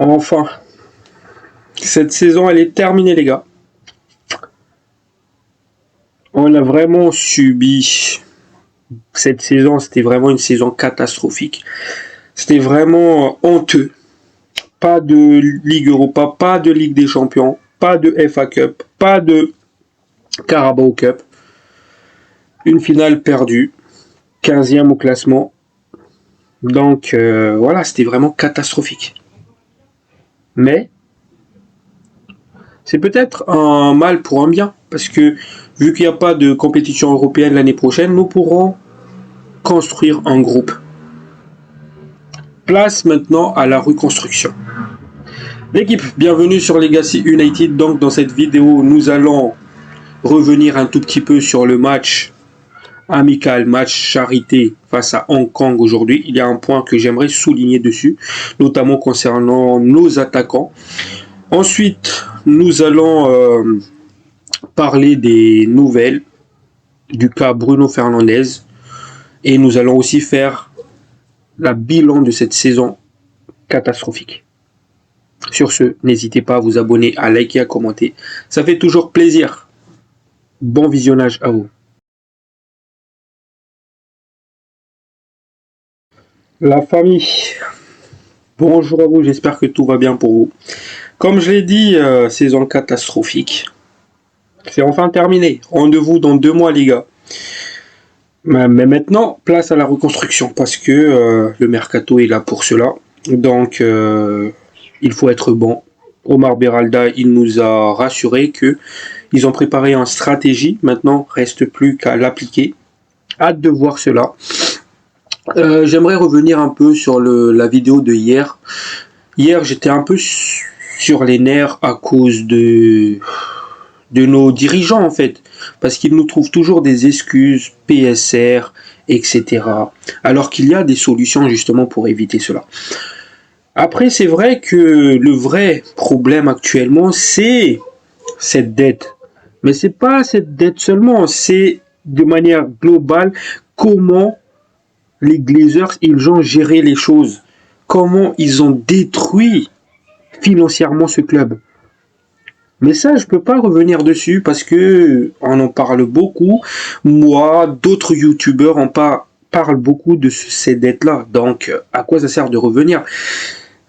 Enfin, cette saison, elle est terminée, les gars. On a vraiment subi cette saison, c'était vraiment une saison catastrophique. C'était vraiment honteux. Pas de Ligue Europa, pas de Ligue des Champions, pas de FA Cup, pas de Carabao Cup. Une finale perdue, 15e au classement. Donc voilà, c'était vraiment catastrophique. Mais c'est peut-être un mal pour un bien, parce que vu qu'il n'y a pas de compétition européenne l'année prochaine, nous pourrons construire un groupe. Place maintenant à la reconstruction. L'équipe, bienvenue sur Legacy United. Donc dans cette vidéo, nous allons revenir un tout petit peu sur le match amical, match charité face à Hong Kong aujourd'hui. Il y a un point que j'aimerais souligner dessus, notamment concernant nos attaquants. Ensuite, nous allons parler des nouvelles du cas Bruno Fernandes et nous allons aussi faire la bilan de cette saison catastrophique. Sur ce, n'hésitez pas à vous abonner, à liker, à commenter. Ça fait toujours plaisir. Bon visionnage à vous. La famille, bonjour à vous, j'espère que tout va bien pour vous. Comme je l'ai dit, saison catastrophique. C'est enfin terminé. Rendez-vous dans 2 mois, les gars. Mais maintenant, place à la reconstruction, parce que le mercato est là pour cela. Donc, il faut être bon. Omar Beralda, il nous a rassuré que ils ont préparé une stratégie. Maintenant, reste plus qu'à l'appliquer. Hâte de voir cela. J'aimerais revenir un peu sur la vidéo de hier. Hier, j'étais un peu sur les nerfs à cause de nos dirigeants, en fait. Parce qu'ils nous trouvent toujours des excuses, PSR, etc. Alors qu'il y a des solutions justement pour éviter cela. Après, c'est vrai que le vrai problème actuellement, c'est cette dette. Mais c'est pas cette dette seulement, c'est de manière globale comment les Glazers, ils ont géré les choses. Comment ils ont détruit financièrement ce club. Mais ça, je peux pas revenir dessus parce que on en parle beaucoup. Moi, d'autres youtubeurs parlent beaucoup de ces dettes-là. Donc, à quoi ça sert de revenir?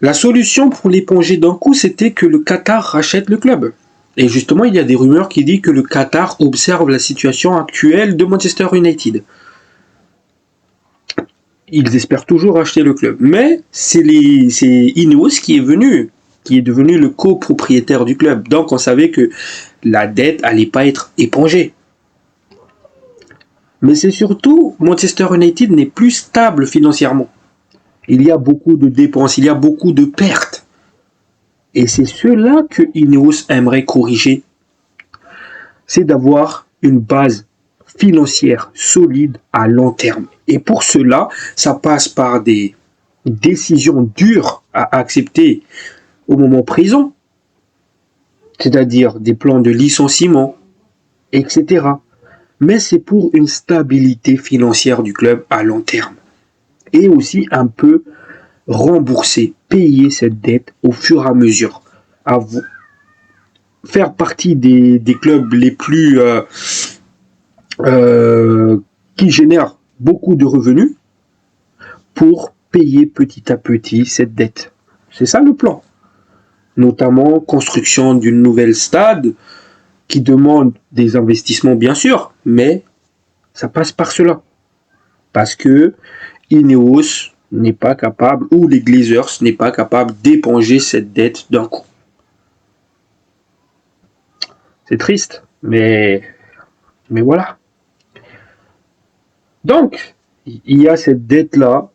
La solution pour l'éponger d'un coup, c'était que le Qatar rachète le club. Et justement, il y a des rumeurs qui disent que le Qatar observe la situation actuelle de Manchester United. Ils espèrent toujours racheter le club. Mais c'est Ineos qui est devenu le copropriétaire du club. Donc on savait que la dette n'allait pas être épongée. Mais c'est surtout, Manchester United n'est plus stable financièrement. Il y a beaucoup de dépenses, il y a beaucoup de pertes. Et c'est cela que Ineos aimerait corriger. C'est d'avoir une base financière solide à long terme. Et pour cela, ça passe par des décisions dures à accepter au moment présent, c'est-à-dire des plans de licenciement, etc. Mais c'est pour une stabilité financière du club à long terme. Et aussi un peu rembourser, payer cette dette au fur et à mesure. Faire partie des clubs les plus qui génèrent beaucoup de revenus pour payer petit à petit cette dette. C'est ça le plan. Notamment construction d'une nouvelle stade qui demande des investissements bien sûr, mais ça passe par cela. Parce que Ineos n'est pas capable, ou les Glazers n'est pas capable d'éponger cette dette d'un coup. C'est triste, mais voilà. Donc, il y a cette dette-là.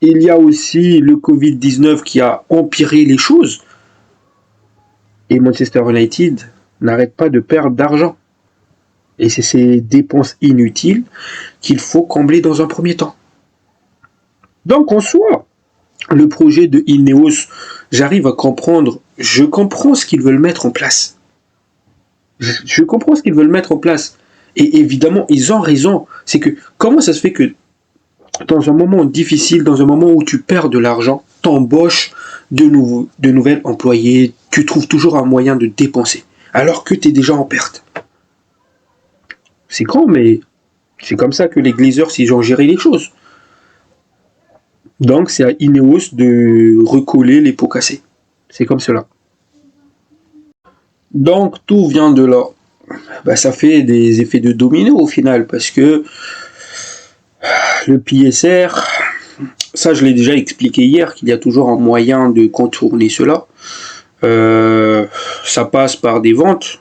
Il y a aussi le Covid-19 qui a empiré les choses. Et Manchester United n'arrête pas de perdre d'argent. Et c'est ces dépenses inutiles qu'il faut combler dans un premier temps. Donc en soi, le projet de Ineos, j'arrive à comprendre, je comprends ce qu'ils veulent mettre en place. Je comprends ce qu'ils veulent mettre en place. Et évidemment, ils ont raison. C'est que comment ça se fait que dans un moment difficile, dans un moment où tu perds de l'argent, t'embauches de nouvelles employés, tu trouves toujours un moyen de dépenser, alors que tu es déjà en perte. C'est con, mais c'est comme ça que les Glazers, ils ont géré les choses. Donc, c'est à Ineos de recoller les pots cassés. C'est comme cela. Donc, tout vient de là. Ça fait des effets de domino au final, parce que le PSR, ça je l'ai déjà expliqué hier, qu'il y a toujours un moyen de contourner cela. Ça passe par des ventes,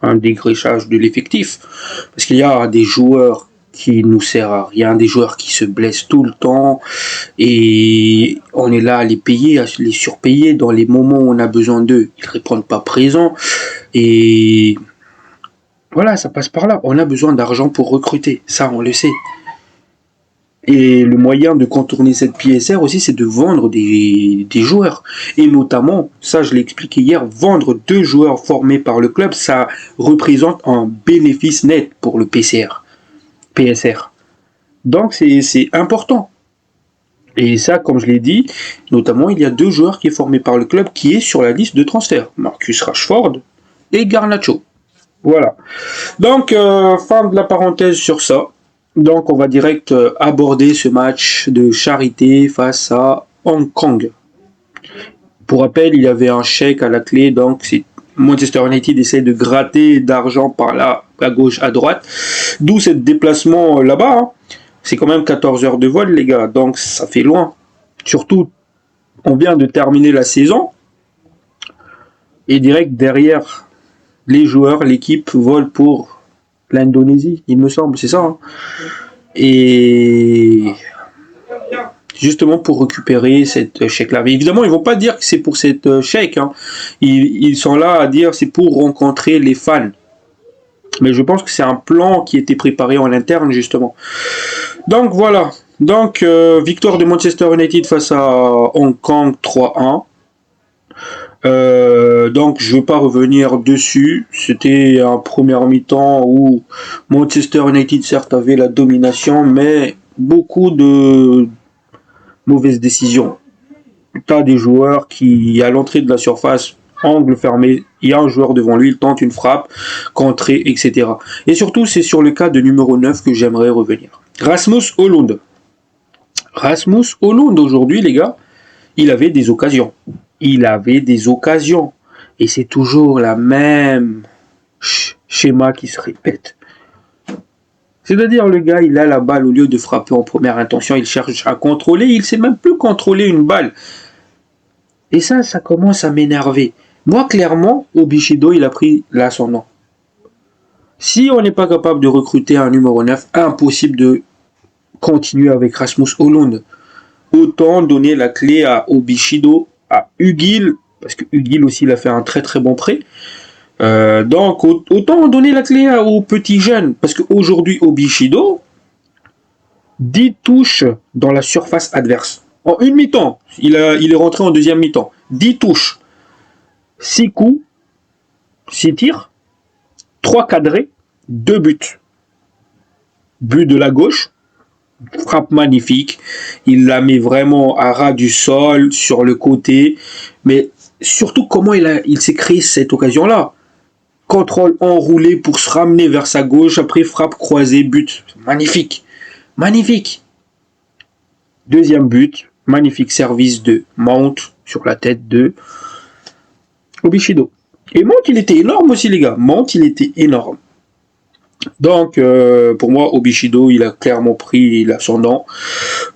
un dégréchage de l'effectif, parce qu'il y a des joueurs qui nous servent à rien, des joueurs qui se blessent tout le temps, et on est là à les payer, à les surpayer dans les moments où on a besoin d'eux, ils ne répondent pas présents, et voilà, ça passe par là. On a besoin d'argent pour recruter, ça on le sait. Et le moyen de contourner cette PSR aussi, c'est de vendre des joueurs. Et notamment, ça je l'ai expliqué hier, vendre 2 joueurs formés par le club, ça représente un bénéfice net pour le PSR. Donc c'est important. Et ça, comme je l'ai dit, notamment, il y a 2 joueurs qui sont formés par le club qui est sur la liste de transfert. Marcus Rashford et Garnacho. Voilà. Donc, fin de la parenthèse sur ça. Donc, on va direct aborder ce match de Charité face à Hong Kong. Pour rappel, il y avait un chèque à la clé, donc Manchester United essaie de gratter d'argent par là, à gauche, à droite. D'où ce déplacement là-bas. Hein. C'est quand même 14 heures de vol, les gars, donc ça fait loin. Surtout, on vient de terminer la saison. Et direct derrière, les joueurs, l'équipe vole pour l'Indonésie, il me semble, c'est ça. Hein. Et justement pour récupérer cette chèque-là. Mais évidemment, ils vont pas dire que c'est pour cette chèque. Hein. Ils sont là à dire que c'est pour rencontrer les fans. Mais je pense que c'est un plan qui était préparé en interne, justement. Donc voilà. Donc, victoire de Manchester United face à Hong Kong 3-1. Donc je ne vais pas revenir dessus. C'était un premier mi-temps où Manchester United certes avait la domination, mais beaucoup de mauvaises décisions. Tu as des joueurs qui, à l'entrée de la surface, angle fermé, il y a un joueur devant lui, il tente une frappe, contrée, etc. Et surtout, c'est sur le cas de numéro 9 que j'aimerais revenir. Rasmus Højlund. Rasmus Højlund, aujourd'hui, les gars, il avait des occasions. Et c'est toujours la même schéma qui se répète. C'est-à-dire, le gars, il a la balle, au lieu de frapper en première intention, il cherche à contrôler, il ne sait même plus contrôler une balle. Et ça commence à m'énerver. Moi, clairement, Obishido, il a pris l'ascendant. Si on n'est pas capable de recruter un numéro 9, impossible de continuer avec Rasmus Højlund. Autant donner la clé à Obishido, à Hugill, parce que Hugill aussi, il a fait un très très bon prêt. Donc, autant donner la clé aux petits jeunes, parce qu'aujourd'hui, Obishido, 10 touches dans la surface adverse. En une mi-temps, il est rentré en deuxième mi-temps. 10 touches, 6 coups, 6 tirs, 3 cadrés, 2 buts. But de la gauche, frappe magnifique, il la met vraiment à ras du sol, sur le côté, mais surtout comment il s'est créé cette occasion-là. Contrôle enroulé pour se ramener vers sa gauche, après frappe croisée, but. Magnifique, magnifique. Deuxième but, magnifique service de Mount sur la tête de Obishido. Et Mount, il était énorme aussi, les gars. Mount, il était énorme. Donc, pour moi, Obishido, il a clairement pris l'ascendant.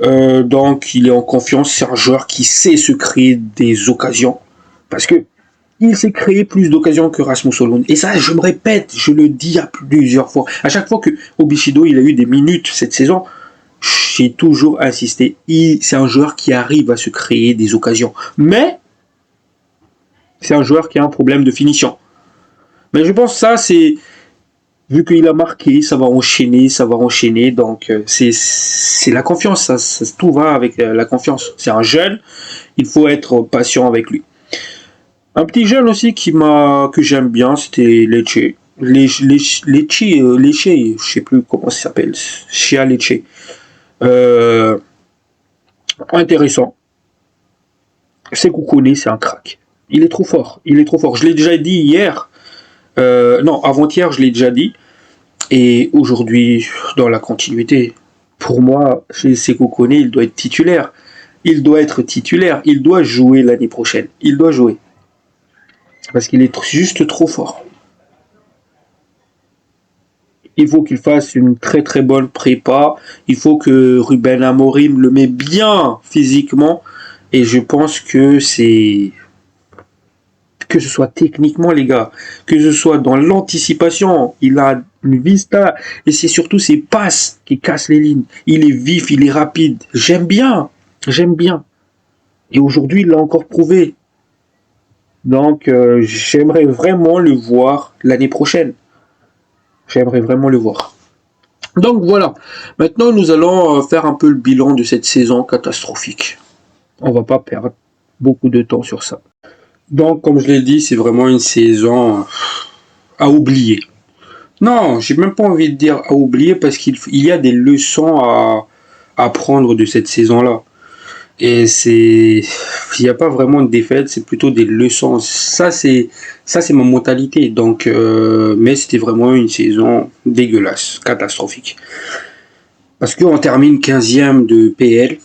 Donc, il est en confiance. C'est un joueur qui sait se créer des occasions. Parce que il s'est créé plus d'occasions que Rasmus Højlund. Et ça, je me répète, je le dis à plusieurs fois. À chaque fois que Obishido, il a eu des minutes cette saison, j'ai toujours insisté. C'est un joueur qui arrive à se créer des occasions. Mais, c'est un joueur qui a un problème de finition. Mais je pense que ça, c'est... Vu qu'il a marqué, ça va enchaîner. Donc, c'est la confiance. Tout va avec la confiance. C'est un jeune. Il faut être patient avec lui. Un petit jeune aussi que j'aime bien, c'était Lecce. Lecce, je sais plus comment ça s'appelle. Chia Lecce. Intéressant. Sékou Koné, c'est un crack. Il est trop fort. Il est trop fort. Je l'ai déjà dit hier. Non, avant-hier, je l'ai déjà dit. Et aujourd'hui, dans la continuité, pour moi, chez Sékou Koné, il doit être titulaire. Il doit être titulaire. Il doit jouer l'année prochaine. Il doit jouer. Parce qu'il est juste trop fort. Il faut qu'il fasse une très très bonne prépa. Il faut que Ruben Amorim le met bien physiquement. Et je pense que c'est... Que ce soit techniquement, les gars, que ce soit dans l'anticipation, il a une vista, et c'est surtout ses passes qui cassent les lignes. Il est vif, il est rapide. J'aime bien, j'aime bien. Et aujourd'hui, il l'a encore prouvé. Donc, j'aimerais vraiment le voir l'année prochaine. J'aimerais vraiment le voir. Donc voilà, maintenant nous allons faire un peu le bilan de cette saison catastrophique. On va pas perdre beaucoup de temps sur ça. Donc, comme je l'ai dit, c'est vraiment une saison à oublier. Non, j'ai même pas envie de dire à oublier parce qu'il y a des leçons à prendre de cette saison-là. Et il n'y a pas vraiment de défaite, c'est plutôt des leçons. Ça, c'est ma mentalité. Donc, mais c'était vraiment une saison dégueulasse, catastrophique. Parce qu'on termine 15e de PL.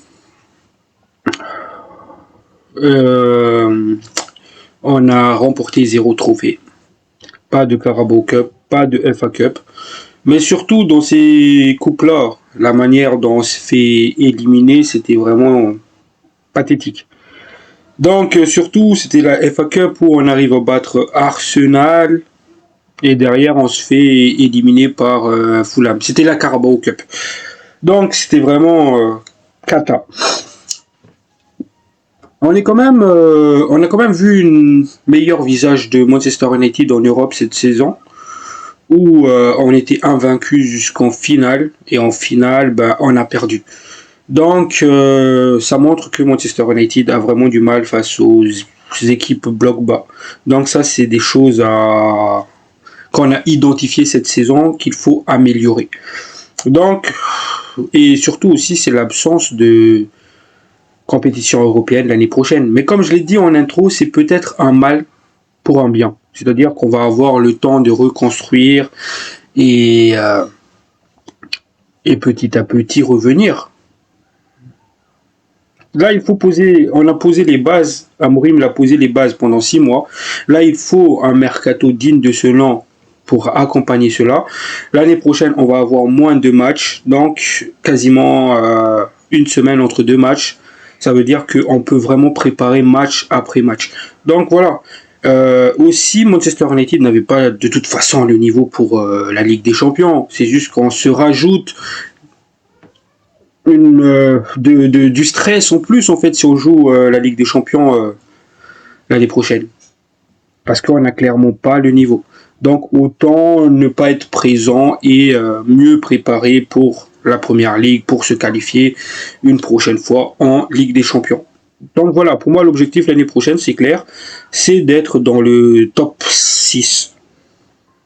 On a remporté 0 trophée. Pas de Carabao Cup, pas de FA Cup. Mais surtout dans ces coupes-là, la manière dont on se fait éliminer, c'était vraiment pathétique. Donc surtout, c'était la FA Cup où on arrive à battre Arsenal. Et derrière, on se fait éliminer par Fulham. C'était la Carabao Cup. Donc c'était vraiment cata. On a quand même vu un meilleur visage de Manchester United en Europe cette saison, où on était invaincu jusqu'en finale, et en finale, on a perdu. Donc, ça montre que Manchester United a vraiment du mal face aux équipes bloc bas. Donc ça, c'est des choses qu'on a identifiées cette saison qu'il faut améliorer. Donc, et surtout aussi, c'est l'absence de compétition européenne l'année prochaine. Mais comme je l'ai dit en intro, c'est peut-être un mal pour un bien. C'est-à-dire qu'on va avoir le temps de reconstruire et petit à petit revenir. Là, on a posé les bases, Amorim a posé les bases pendant 6 mois. Là, il faut un mercato digne de ce nom pour accompagner cela. L'année prochaine, on va avoir moins de matchs, donc quasiment une semaine entre 2 matchs. Ça veut dire qu'on peut vraiment préparer match après match. Donc voilà. Aussi, Manchester United n'avait pas de toute façon le niveau pour la Ligue des Champions. C'est juste qu'on se rajoute du stress en plus en fait si on joue la Ligue des Champions l'année prochaine. Parce qu'on n'a clairement pas le niveau. Donc autant ne pas être présent et mieux préparer pour la Première Ligue, pour se qualifier une prochaine fois en Ligue des Champions. Donc voilà, pour moi l'objectif l'année prochaine, c'est clair, c'est d'être dans le top 6,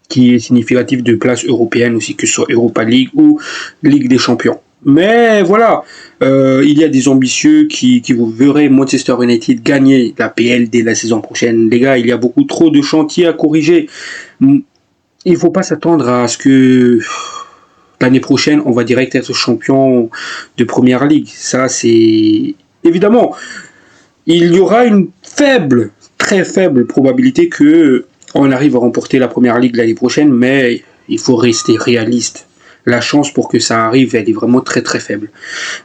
qui est significatif de place européenne aussi, que ce soit Europa League ou Ligue des Champions. Mais voilà, il y a des ambitieux qui vous verrez Manchester United gagner la PL dès la saison prochaine. Les gars, il y a beaucoup trop de chantiers à corriger. Il ne faut pas s'attendre à ce que l'année prochaine, on va direct être champion de Première Ligue. Ça, c'est... Évidemment, il y aura une faible, très faible probabilité que on arrive à remporter la Première Ligue l'année prochaine, mais il faut rester réaliste. La chance pour que ça arrive, elle est vraiment très très faible.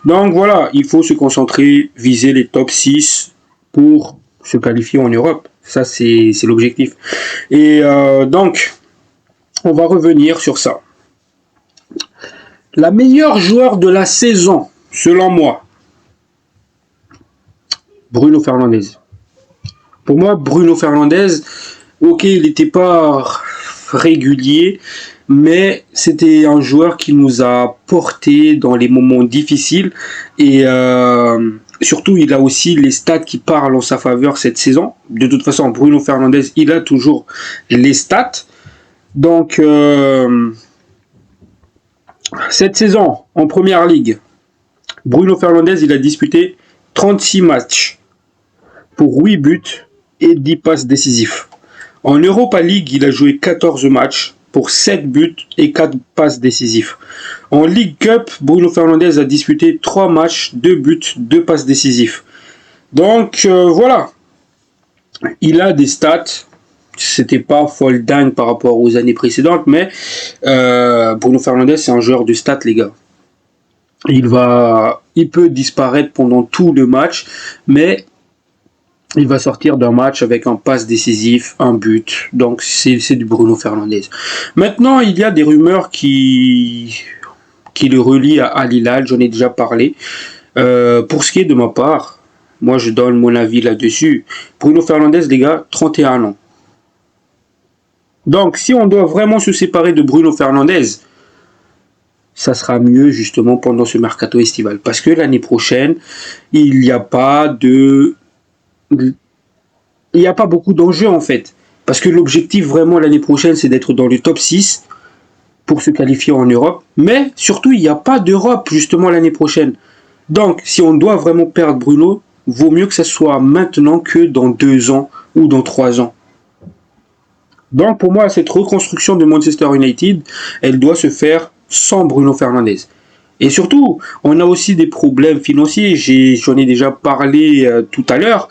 Donc voilà, il faut se concentrer, viser les top 6 pour se qualifier en Europe. Ça, c'est l'objectif. Et donc, on va revenir sur ça. La meilleure joueur de la saison, selon moi, Bruno Fernandes. Pour moi, Bruno Fernandes, ok, il n'était pas régulier, mais c'était un joueur qui nous a porté dans les moments difficiles et surtout il a aussi les stats qui parlent en sa faveur cette saison. De toute façon, Bruno Fernandes, il a toujours les stats. Donc cette saison en Première Ligue, Bruno Fernandes, il a disputé 36 matchs pour 8 buts et 10 passes décisifs. En Europa League, il a joué 14 matchs pour 7 buts et 4 passes décisifs. En League Cup, Bruno Fernandes a disputé 3 matchs, 2 buts, 2 passes décisifs. Donc voilà, il a des stats. C'était pas folle dingue par rapport aux années précédentes, mais Bruno Fernandes, c'est un joueur de stats, les gars. Il peut disparaître pendant tout le match, mais il va sortir d'un match avec un passe décisif, un but. Donc c'est du Bruno Fernandes. Maintenant, il y a des rumeurs qui le relient à Al Hilal, j'en ai déjà parlé. Pour ce qui est de ma part, moi je donne mon avis là-dessus. Bruno Fernandes, les gars, 31 ans. Donc si on doit vraiment se séparer de Bruno Fernandes, ça sera mieux justement pendant ce mercato estival. Parce que l'année prochaine, il n'y a pas beaucoup d'enjeux en fait. Parce que l'objectif vraiment l'année prochaine, c'est d'être dans le top 6 pour se qualifier en Europe. Mais surtout, il n'y a pas d'Europe justement l'année prochaine. Donc, si on doit vraiment perdre Bruno, vaut mieux que ce soit maintenant que dans 2 ans ou dans 3 ans. Donc, pour moi, cette reconstruction de Manchester United, elle doit se faire sans Bruno Fernandes. Et surtout, on a aussi des problèmes financiers. J'en ai déjà parlé tout à l'heure.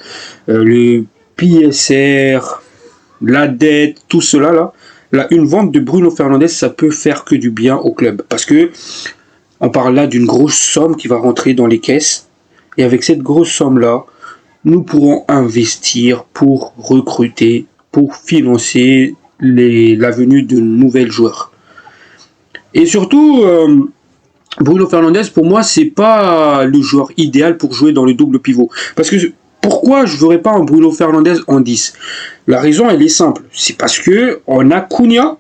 Le PSR, la dette, tout cela là, une vente de Bruno Fernandes, ça peut faire que du bien au club. Parce que on parle là d'une grosse somme qui va rentrer dans les caisses. Et avec cette grosse somme-là, nous pourrons investir pour recruter, pour financer la venue de nouvelles joueurs. Et surtout, Bruno Fernandes, pour moi, c'est pas le joueur idéal pour jouer dans le double pivot. Parce que pourquoi je ne verrais pas un Bruno Fernandes en 10? La raison, elle est simple. C'est parce que on a Cunha,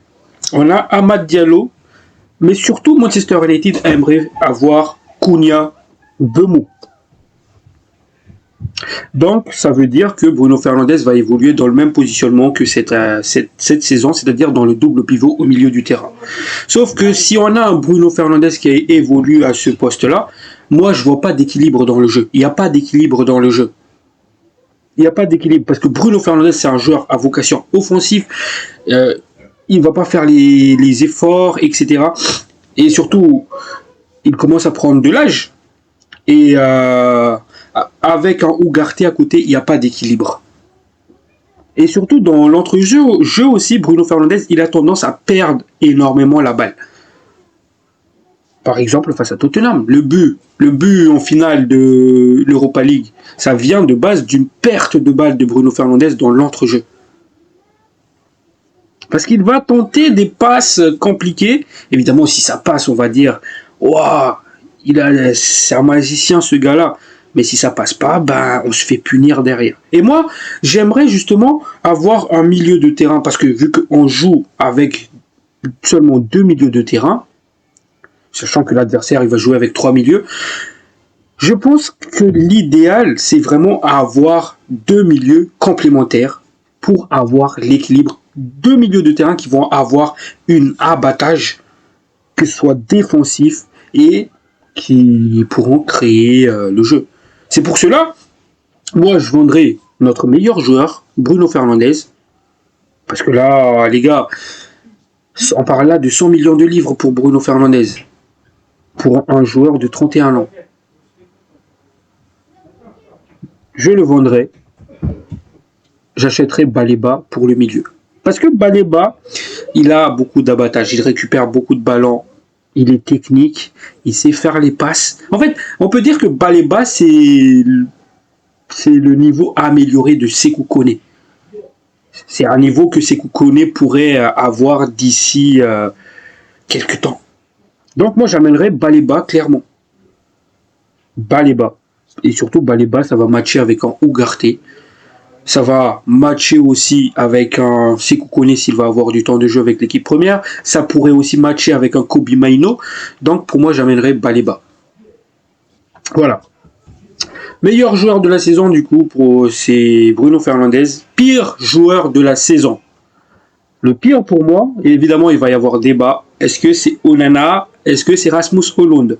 on a Amad Diallo, mais surtout Manchester United aimerait avoir Cunha Bemo. Donc, ça veut dire que Bruno Fernandes va évoluer dans le même positionnement que cette saison, c'est-à-dire dans le double pivot au milieu du terrain. Sauf que si on a un Bruno Fernandes qui a évolué à ce poste-là, moi, je ne vois pas d'équilibre dans le jeu. Il n'y a pas d'équilibre dans le jeu. Il n'y a pas d'équilibre parce que Bruno Fernandes, c'est un joueur à vocation offensive. Il ne va pas faire les efforts, etc. Et surtout, il commence à prendre de l'âge. Et avec un Ugarte à côté, il n'y a pas d'équilibre. Et surtout, dans l'entrejeu aussi, Bruno Fernandes, il a tendance à perdre énormément la balle. Par exemple, face à Tottenham, le but en finale de l'Europa League, ça vient de base d'une perte de balle de Bruno Fernandes dans l'entrejeu. Parce qu'il va tenter des passes compliquées. Évidemment, si ça passe, on va dire « Waouh, c'est un magicien ce gars-là ». Mais si ça passe pas, ben on se fait punir derrière. Et moi, j'aimerais justement avoir un milieu de terrain, parce que vu qu'on joue avec seulement 2 milieux de terrain, sachant que l'adversaire il va jouer avec 3 milieux, je pense que l'idéal, c'est vraiment avoir 2 milieux complémentaires pour avoir l'équilibre. 2 milieux de terrain qui vont avoir un abattage, que ce soit défensif, et qui pourront créer le jeu. C'est pour cela, moi je vendrai notre meilleur joueur, Bruno Fernandes, parce que là, les gars, on parle là de 100 millions de livres pour Bruno Fernandes, pour un joueur de 31 ans. Je le vendrai, j'achèterai Baleba pour le milieu. Parce que Baleba, il a beaucoup d'abattage, il récupère beaucoup de ballons. Il est technique, il sait faire les passes. En fait, on peut dire que Baleba, c'est le niveau amélioré de Sékou Koné. C'est un niveau que Sékou Koné pourrait avoir d'ici quelques temps. Donc moi, j'amènerais Baleba, clairement. Baleba. Et surtout, Baleba, ça va matcher avec un Ugarte. Ça va matcher aussi avec un Sékou Koné s'il va avoir du temps de jeu avec l'équipe première. Ça pourrait aussi matcher avec un Kobbie Mainoo. Donc pour moi, j'amènerais Baleba. Voilà. Meilleur joueur de la saison, du coup, c'est Bruno Fernandes. Pire joueur de la saison. Le pire pour moi, et évidemment, il va y avoir débat. Est-ce que c'est Onana? Est-ce que c'est Rasmus Højlund?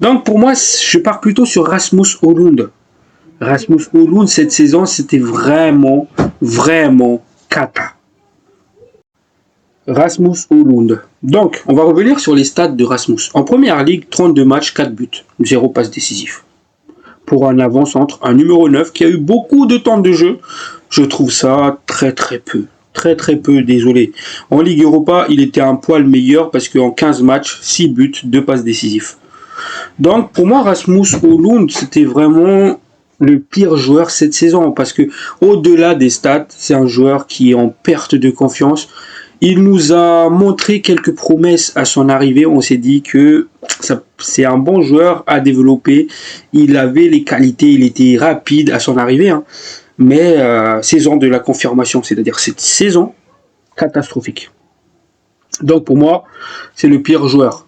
Donc pour moi, je pars plutôt sur Rasmus Højlund. Rasmus Højlund, cette saison, c'était vraiment, vraiment cata. Rasmus Højlund. Donc, on va revenir sur les stats de Rasmus. En première ligue, 32 matchs, 4 buts, 0 passe décisif. Pour un avant-centre, un numéro 9 qui a eu beaucoup de temps de jeu, je trouve ça très très peu. Très très peu, désolé. En Ligue Europa, il était un poil meilleur parce qu'en 15 matchs, 6 buts, 2 passes décisifs. Donc pour moi, Rasmus Højlund, c'était vraiment le pire joueur cette saison parce que au-delà des stats, c'est un joueur qui est en perte de confiance. Il nous a montré quelques promesses à son arrivée. On s'est dit que c'est un bon joueur à développer. Il avait les qualités, il était rapide à son arrivée. Hein. Mais saison de la confirmation, c'est-à-dire cette saison catastrophique. Donc pour moi, c'est le pire joueur.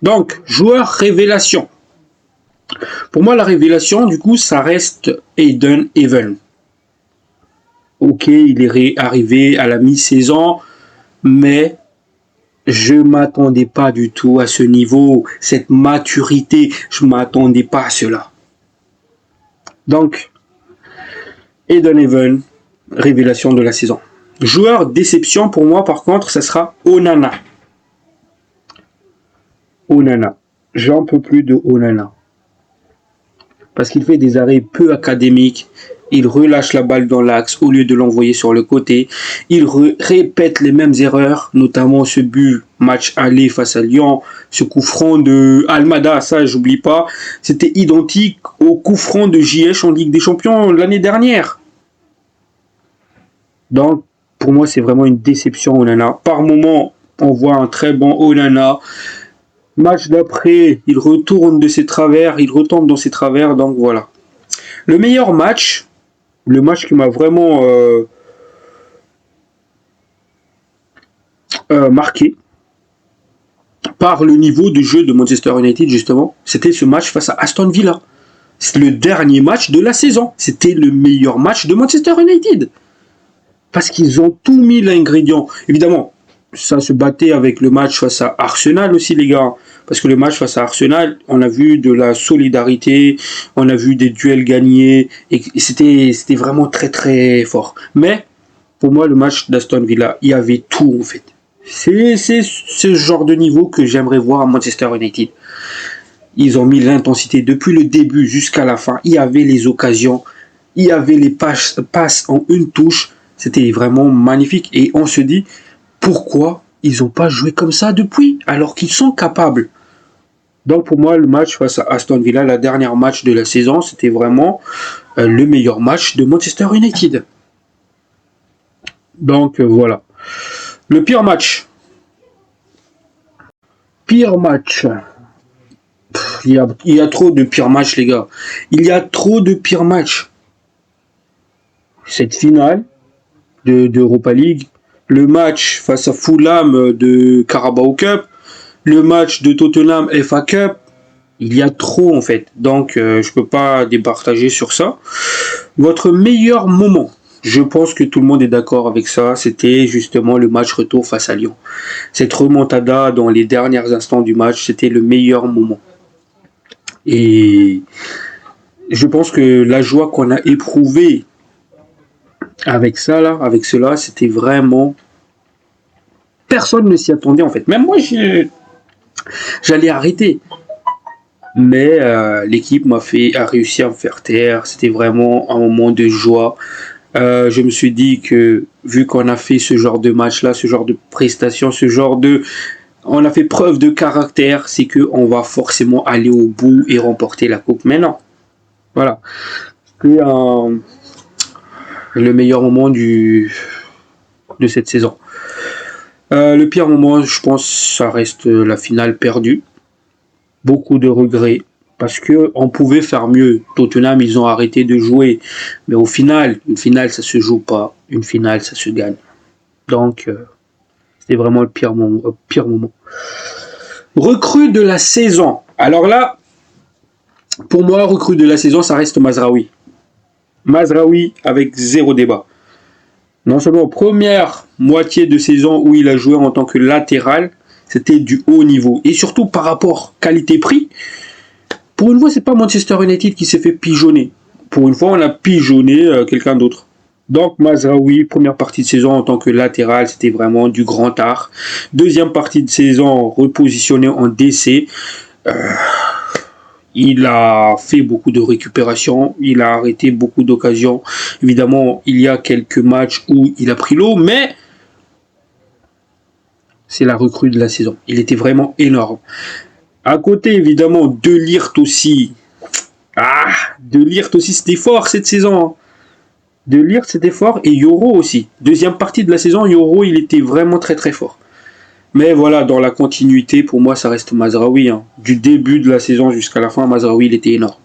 Donc, joueur révélation. Pour moi, la révélation, du coup, ça reste Aiden Even. Ok, il est arrivé à la mi-saison, mais je ne m'attendais pas du tout à ce niveau, cette maturité, je ne m'attendais pas à cela. Donc, Aiden Even, révélation de la saison. Joueur déception, pour moi, par contre, ça sera Onana. Onana. J'en peux plus de Onana. Parce qu'il fait des arrêts peu académiques. Il relâche la balle dans l'axe au lieu de l'envoyer sur le côté. Il répète les mêmes erreurs, notamment ce but match aller face à Lyon, ce coup franc de Almada, ça j'oublie pas. C'était identique au coup franc de JH en Ligue des Champions l'année dernière. Donc, pour moi, c'est vraiment une déception Onana. Par moment, on voit un très bon Onana. Match d'après, il retourne de ses travers, il retombe dans ses travers, donc voilà. Le meilleur match, le match qui m'a vraiment marqué par le niveau de jeu de Manchester United, justement, c'était ce match face à Aston Villa. C'est le dernier match de la saison. C'était le meilleur match de Manchester United. Parce qu'ils ont tout mis l'ingrédient. Évidemment, ça se battait avec le match face à Arsenal aussi, les gars. Parce que le match face à Arsenal, on a vu de la solidarité, on a vu des duels gagnés, et c'était vraiment très très fort. Mais, pour moi, le match d'Aston Villa, il y avait tout en fait. C'est ce genre de niveau que j'aimerais voir à Manchester United. Ils ont mis l'intensité depuis le début jusqu'à la fin. Il y avait les occasions, il y avait les passes en une touche. C'était vraiment magnifique. Et on se dit, pourquoi ils n'ont pas joué comme ça depuis, alors qu'ils sont capables. Donc pour moi, le match face à Aston Villa, la dernière match de la saison, c'était vraiment le meilleur match de Manchester United. Donc voilà. Le pire match. Pire match. Il y a trop de pires matchs, les gars. Il y a trop de pires matchs. Cette finale d'Europa League, le match face à Fulham de Carabao Cup, le match de Tottenham FA Cup, il y a trop en fait. Donc je peux pas départager sur ça. Votre meilleur moment, je pense que tout le monde est d'accord avec ça, c'était justement le match retour face à Lyon. Cette remontada dans les derniers instants du match, c'était le meilleur moment. Et je pense que la joie qu'on a éprouvée avec ça là, avec cela, c'était vraiment... Personne ne s'y attendait en fait. Même moi, j'allais arrêter. Mais l'équipe a réussi à me faire taire. C'était vraiment un moment de joie. Je me suis dit que vu qu'on a fait ce genre de match là, ce genre de prestation, on a fait preuve de caractère, c'est qu'on va forcément aller au bout et remporter la coupe. Mais non. Voilà. C'était le meilleur moment de cette saison. Le pire moment, je pense, ça reste la finale perdue. Beaucoup de regrets. Parce qu'on pouvait faire mieux. Tottenham, ils ont arrêté de jouer. Mais au final, une finale, ça se joue pas. Une finale, ça se gagne. Donc, c'était vraiment le pire moment. Recrue de la saison. Alors là, pour moi, recrue de la saison, ça reste Mazraoui. Mazraoui avec 0 débat. Non seulement première moitié de saison où il a joué en tant que latéral, c'était du haut niveau. Et surtout par rapport qualité-prix, Pour une fois, c'est pas Manchester United qui s'est fait pigeonner. Pour une fois, on a pigeonné quelqu'un d'autre. Donc Mazraoui, première partie de saison en tant que latéral, c'était vraiment du grand art. Deuxième partie de saison, repositionné en DC. Il a fait beaucoup de récupération, il a arrêté beaucoup d'occasions. Évidemment, il y a quelques matchs où il a pris l'eau, mais c'est la recrue de la saison. Il était vraiment énorme. À côté, évidemment, De Ligt aussi. De Ligt aussi, c'était fort cette saison. De Ligt, c'était fort. Et Yoro aussi. Deuxième partie de la saison, Yoro, il était vraiment très très fort. Mais voilà, dans la continuité, pour moi, ça reste Mazraoui. Du début de la saison jusqu'à la fin, Mazraoui, il était énorme.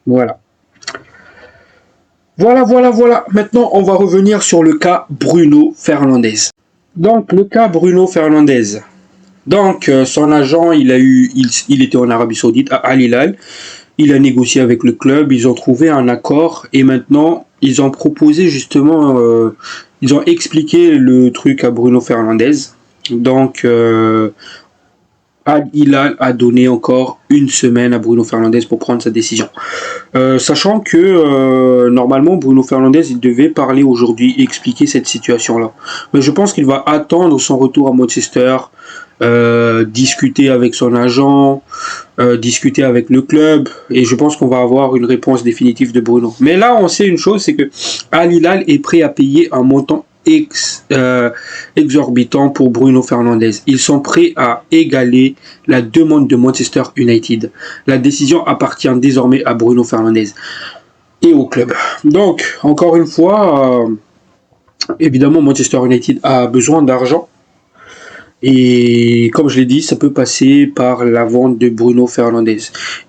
Voilà. Voilà. Maintenant, on va revenir sur le cas Bruno Fernandes. Donc, le cas Bruno Fernandes. Donc, son agent, il était en Arabie Saoudite, à Al Hilal. Il a négocié avec le club, ils ont trouvé un accord et maintenant, ils ont proposé justement, ils ont expliqué le truc à Bruno Fernandes. Donc, Al Hilal a donné encore une semaine à Bruno Fernandes pour prendre sa décision. Sachant que normalement Bruno Fernandes il devait parler aujourd'hui et expliquer cette situation-là. Mais je pense qu'il va attendre son retour à Manchester, discuter avec son agent, discuter avec le club et je pense qu'on va avoir une réponse définitive de Bruno. Mais là on sait une chose, c'est que Al Hilal est prêt à payer un montant exorbitant pour Bruno Fernandes. Ils sont prêts à égaler la demande de Manchester United. La décision appartient désormais à Bruno Fernandes et au club. Donc, encore une fois, évidemment, Manchester United a besoin d'argent. Et comme je l'ai dit, ça peut passer par la vente de Bruno Fernandes.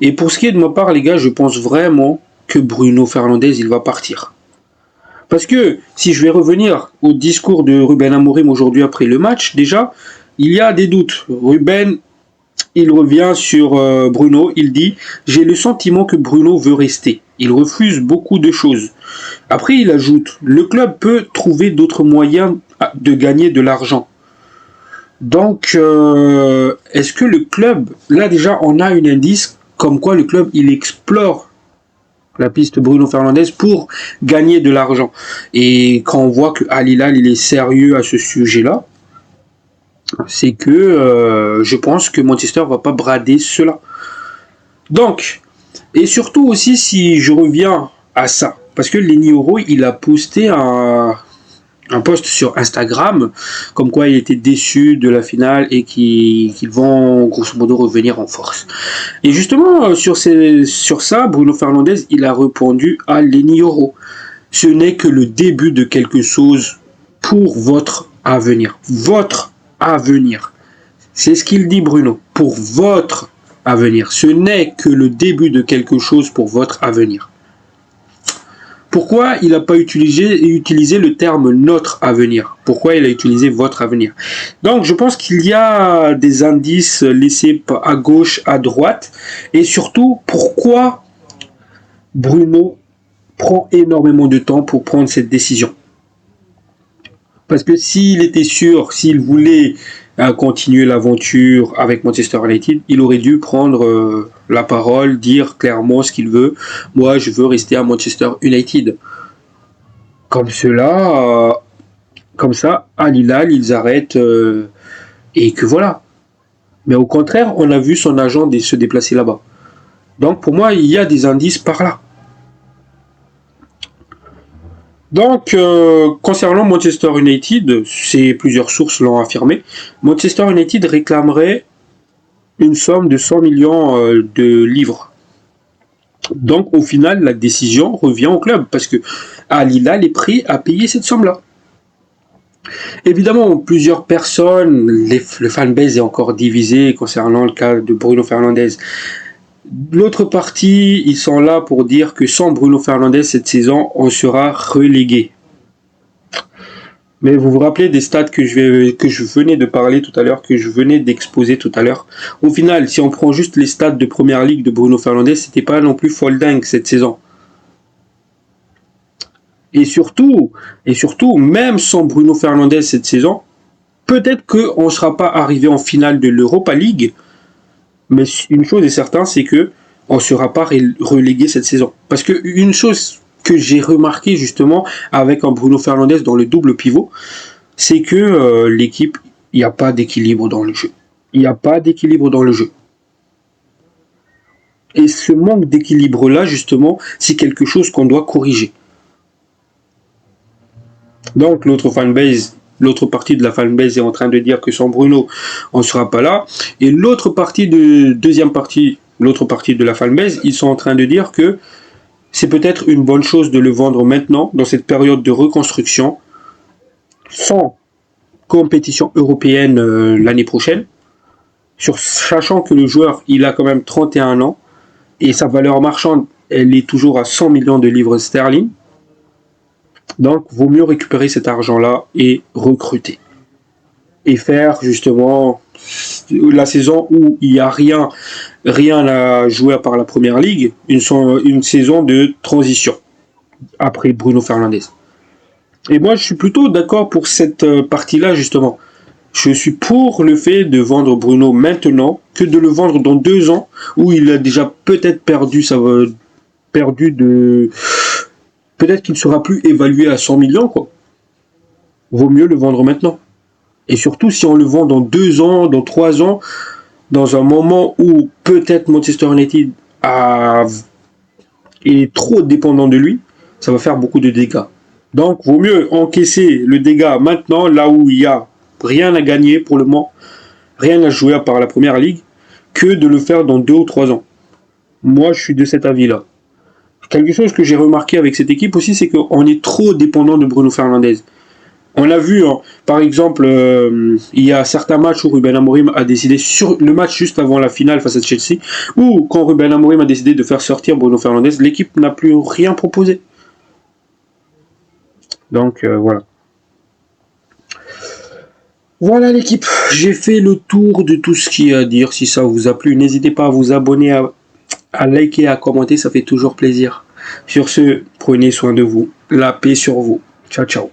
Et pour ce qui est de ma part, les gars, je pense vraiment que Bruno Fernandes, il va partir. Parce que si je vais revenir au discours de Ruben Amorim aujourd'hui après le match, déjà, il y a des doutes. Ruben, il revient sur Bruno, il dit « J'ai le sentiment que Bruno veut rester. Il refuse beaucoup de choses. » Après, il ajoute « Le club peut trouver d'autres moyens de gagner de l'argent. » Donc, est-ce que le club, là déjà, on a un indice comme quoi le club, il explore la piste Bruno Fernandes pour gagner de l'argent. Et quand on voit que Al Hilal il est sérieux à ce sujet-là, c'est que je pense que Manchester va pas brader cela. Donc, et surtout aussi si je reviens à ça, parce que Lenny Yoro il a posté un post sur Instagram comme quoi il était déçu de la finale et qu'ils vont grosso modo revenir en force. Et justement sur ça, Bruno Fernandes il a répondu à Lenny Yoro. Ce n'est que le début de quelque chose pour votre avenir. Votre avenir. C'est ce qu'il dit Bruno. Pour votre avenir. Ce n'est que le début de quelque chose pour votre avenir. Pourquoi il n'a pas utilisé le terme notre avenir? Pourquoi il a utilisé votre avenir? Donc je pense qu'il y a des indices laissés à gauche, à droite. Et surtout, pourquoi Bruno prend énormément de temps pour prendre cette décision? Parce que s'il était sûr, s'il voulait continuer l'aventure avec Manchester United, il aurait dû prendre la parole, dire clairement ce qu'il veut. Moi, je veux rester à Manchester United. Comme cela, comme ça, Al Hilal, ils arrêtent et que voilà. Mais au contraire, on a vu son agent se déplacer là-bas. Donc pour moi, il y a des indices par là. Donc, concernant Manchester United, plusieurs sources l'ont affirmé, Manchester United réclamerait une somme de 100 millions de livres. Donc, au final, la décision revient au club, parce que Al Hilal est prêt à payer cette somme-là. Évidemment, plusieurs personnes, le fanbase est encore divisé concernant le cas de Bruno Fernandes. L'autre partie, ils sont là pour dire que sans Bruno Fernandes cette saison, on sera relégué. Mais vous vous rappelez des stats que je venais de parler tout à l'heure, que je venais d'exposer tout à l'heure. Au final, si on prend juste les stats de première ligue de Bruno Fernandes, c'était pas non plus folle dingue cette saison. Et surtout, même sans Bruno Fernandes cette saison, peut-être qu'on ne sera pas arrivé en finale de l'Europa League. Mais une chose est certaine, c'est que on ne sera pas relégué cette saison. Parce que une chose que j'ai remarqué justement avec un Bruno Fernandes dans le double pivot, c'est que l'équipe, il n'y a pas d'équilibre dans le jeu. Il n'y a pas d'équilibre dans le jeu. Et ce manque d'équilibre-là, justement, c'est quelque chose qu'on doit corriger. Donc l'autre fanbase, l'autre partie de la fanbase est en train de dire que sans Bruno, on ne sera pas là. Et l'autre partie l'autre partie de la fanbase, ils sont en train de dire que c'est peut-être une bonne chose de le vendre maintenant, dans cette période de reconstruction, sans compétition européenne l'année prochaine, sachant que le joueur, il a quand même 31 ans, et sa valeur marchande, elle est toujours à 100 millions de livres sterling. Donc, vaut mieux récupérer cet argent-là et recruter. Et faire justement la saison où il n'y a rien à jouer par la première ligue, une saison de transition après Bruno Fernandes. Et moi, je suis plutôt d'accord pour cette partie-là, justement. Je suis pour le fait de vendre Bruno maintenant que de le vendre dans 2 ans où il a déjà peut-être peut-être qu'il ne sera plus évalué à 100 millions, quoi. Vaut mieux le vendre maintenant. Et surtout, si on le vend dans 2 ans, dans 3 ans, dans un moment où peut-être Manchester United est trop dépendant de lui, ça va faire beaucoup de dégâts. Donc, vaut mieux encaisser le dégât maintenant, là où il y a rien à gagner pour le moment, rien à jouer à part la première ligue, que de le faire dans 2 ou 3 ans. Moi, je suis de cet avis-là. Quelque chose que j'ai remarqué avec cette équipe aussi, c'est qu'on est trop dépendant de Bruno Fernandes. On l'a vu, hein, par exemple, il y a certains matchs où Ruben Amorim a décidé, sur le match juste avant la finale face à Chelsea, où quand Ruben Amorim a décidé de faire sortir Bruno Fernandes, l'équipe n'a plus rien proposé. Donc voilà. Voilà l'équipe, j'ai fait le tour de tout ce qu'il y a à dire. Si ça vous a plu, n'hésitez pas à vous abonner, à liker, à commenter, ça fait toujours plaisir. Sur ce, prenez soin de vous. La paix sur vous. Ciao, ciao.